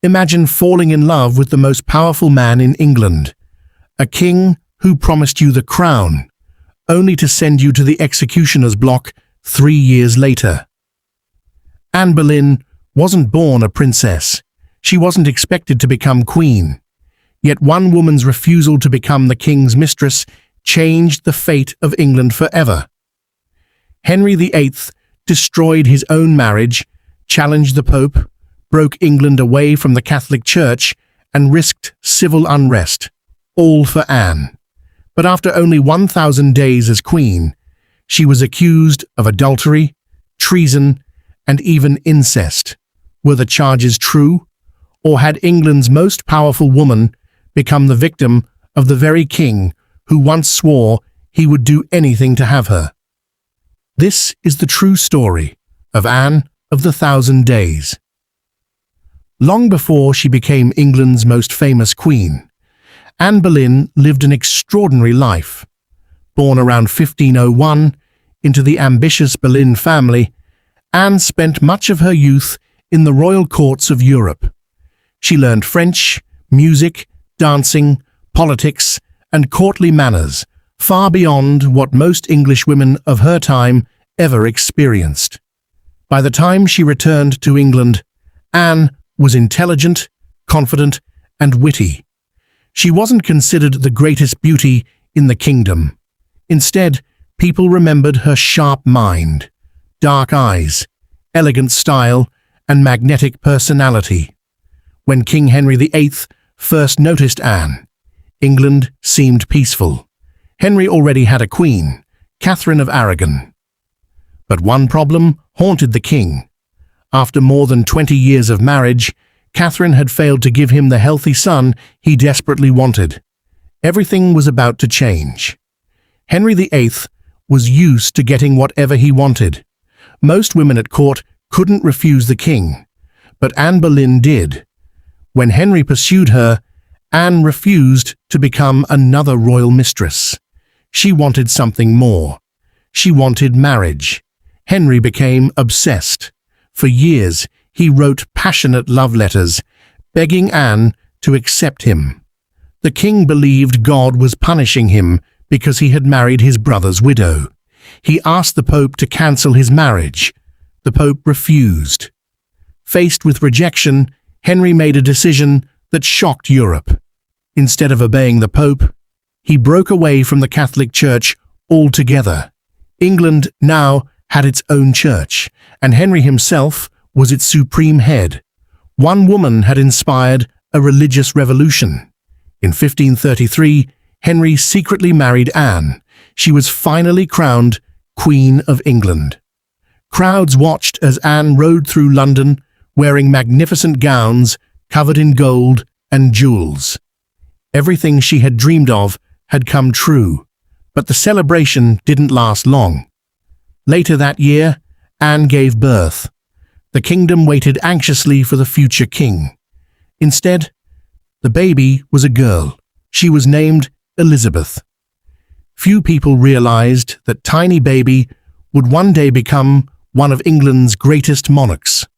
Imagine falling in love with the most powerful man in England, a king who promised you the crown, only to send you to the executioner's block 3 years later. Anne Boleyn wasn't born a princess. She wasn't expected to become queen. Yet one woman's refusal to become the king's mistress changed the fate of England forever. Henry VIII destroyed his own marriage, challenged the Pope, broke England away from the Catholic Church, and risked civil unrest, all for Anne. But after only 1,000 days as queen, she was accused of adultery, treason, and even incest. Were the charges true? Or had England's most powerful woman become the victim of the very king who once swore he would do anything to have her? This is the true story of Anne of the Thousand Days. Long before she became England's most famous queen, Anne Boleyn lived an extraordinary life. Born around 1501 into the ambitious Boleyn family, Anne spent much of her youth in the royal courts of Europe. She learned French, music, dancing, politics, and courtly manners, far beyond what most English women of her time ever experienced. By the time she returned to England, Anne was intelligent, confident, and witty. She wasn't considered the greatest beauty in the kingdom. Instead, people remembered her sharp mind, dark eyes, elegant style, and magnetic personality. When King Henry VIII first noticed Anne, England seemed peaceful. Henry already had a queen, Catherine of Aragon. But one problem haunted the king. After more than 20 years of marriage, Catherine had failed to give him the healthy son he desperately wanted. Everything was about to change. Henry VIII was used to getting whatever he wanted. Most women at court couldn't refuse the king, but Anne Boleyn did. When Henry pursued her, Anne refused to become another royal mistress. She wanted something more. She wanted marriage. Henry became obsessed. For years, he wrote passionate love letters, begging Anne to accept him. The king believed God was punishing him because he had married his brother's widow. He asked the Pope to cancel his marriage. The Pope refused. Faced with rejection, Henry made a decision that shocked Europe. Instead of obeying the Pope, he broke away from the Catholic Church altogether. England now had its own church, and Henry himself was its supreme head. One woman had inspired a religious revolution. In 1533, Henry secretly married Anne. She was finally crowned Queen of England. Crowds watched as Anne rode through London, wearing magnificent gowns covered in gold and jewels. Everything she had dreamed of had come true, but the celebration didn't last long. Later that year, Anne gave birth. The kingdom waited anxiously for the future king. Instead, the baby was a girl. She was named Elizabeth. Few people realized that tiny baby would one day become one of England's greatest monarchs.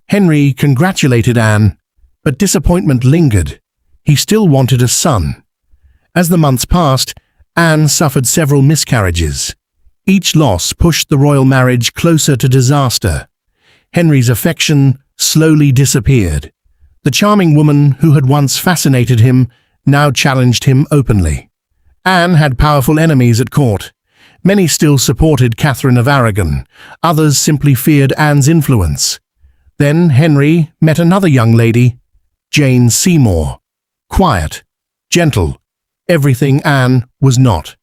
Henry congratulated Anne, but disappointment lingered. He still wanted a son. As the months passed, Anne suffered several miscarriages. Each loss pushed the royal marriage closer to disaster. Henry's affection slowly disappeared. The charming woman who had once fascinated him now challenged him openly. Anne had powerful enemies at court. Many still supported Catherine of Aragon. Others simply feared Anne's influence. Then Henry met another young lady, Jane Seymour. Quiet, gentle, everything Anne was not.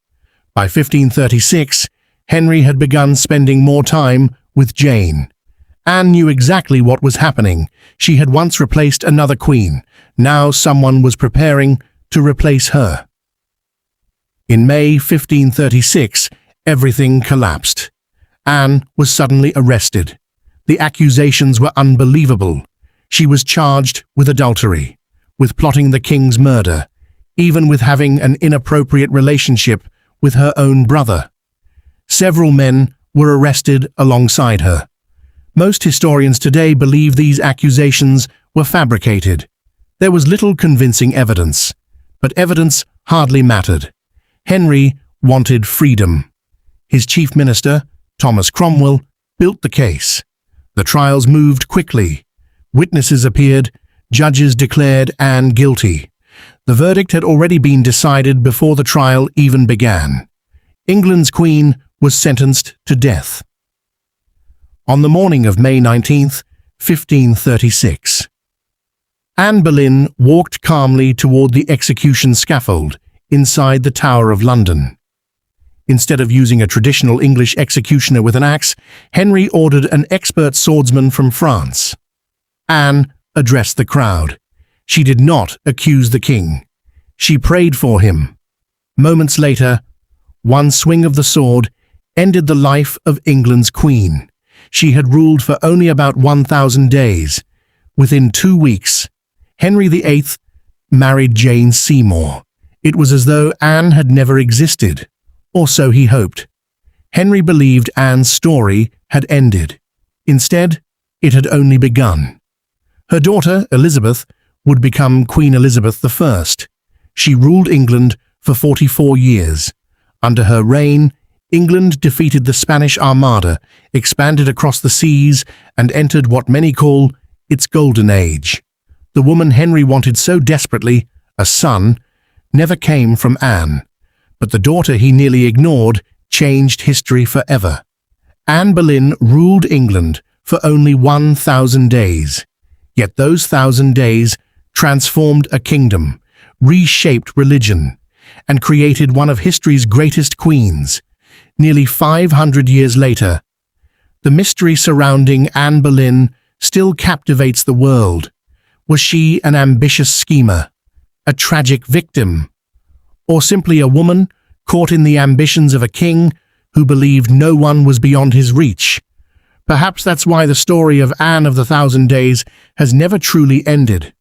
By 1536, Henry had begun spending more time with Jane. Anne knew exactly what was happening. She had once replaced another queen. Now someone was preparing to replace her. In May 1536, everything collapsed. Anne was suddenly arrested. The accusations were unbelievable. She was charged with adultery, with plotting the king's murder, even with having an inappropriate relationship with her own brother. Several men were arrested alongside her. Most historians today believe these accusations were fabricated. There was little convincing evidence, but evidence hardly mattered. Henry wanted freedom. His chief minister, Thomas Cromwell, built the case. The trials moved quickly. Witnesses appeared, judges declared Anne guilty. The verdict had already been decided before the trial even began. England's queen was sentenced to death. On the morning of May 19, 1536, Anne Boleyn walked calmly toward the execution scaffold inside the Tower of London. Instead of using a traditional English executioner with an axe, Henry ordered an expert swordsman from France. Anne addressed the crowd. She did not accuse the king. She prayed for him. Moments later, one swing of the sword ended the life of England's queen. She had ruled for only about 1,000 days. Within 2 weeks, Henry VIII married Jane Seymour. It was as though Anne had never existed, or so he hoped. Henry believed Anne's story had ended. Instead, it had only begun. Her daughter, Elizabeth, would become Queen Elizabeth I. She ruled England for 44 years. Under her reign, England defeated the Spanish Armada, expanded across the seas, and entered what many call its golden age. The woman Henry wanted so desperately, a son, never came from Anne. But the daughter he nearly ignored changed history forever. Anne Boleyn ruled England for only 1,000 days. Yet those 1,000 days transformed a kingdom, reshaped religion, and created one of history's greatest queens. Nearly 500 years later, the mystery surrounding Anne Boleyn still captivates the world. Was she an ambitious schemer, a tragic victim, or simply a woman caught in the ambitions of a king who believed no one was beyond his reach? Perhaps that's why the story of Anne of the 1,000 Days has never truly ended.